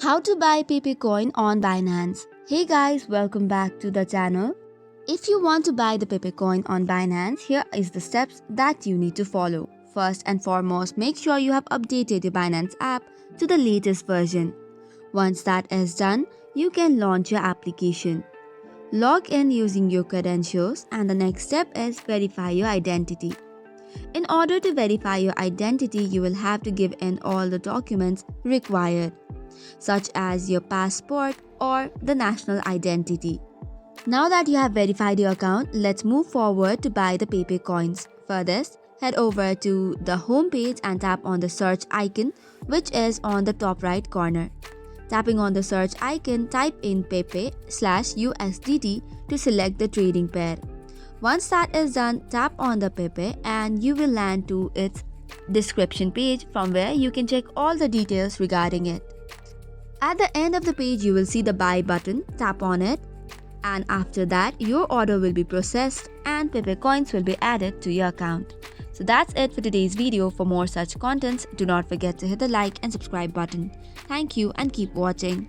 How to buy PEPE Coin on Binance. Hey guys, welcome back to the channel. If you want to buy the PEPE Coin on Binance, here is the steps that you need to follow. First and foremost, make sure you have updated your Binance app to the latest version. Once that is done, you can launch your application. Log in using your credentials, and the next step is verify your identity. In order to verify your identity, you will have to give in all the documents required, such as your passport or the national identity. Now that you have verified your account, let's move forward to buy the PEPE coins. For this, head over to the home page and tap on the search icon, which is on the top right corner. Tapping on the search icon, type in PEPE/USDT to select the trading pair. Once that is done, tap on the PEPE and you will land to its description page, from where you can check all the details regarding it. At the end of the page, you will see the buy button. Tap on it, and after that your order will be processed and PEPE coins will be added to your account. So that's it for today's video. For more such contents, do not forget to hit the like and subscribe button. Thank you and keep watching.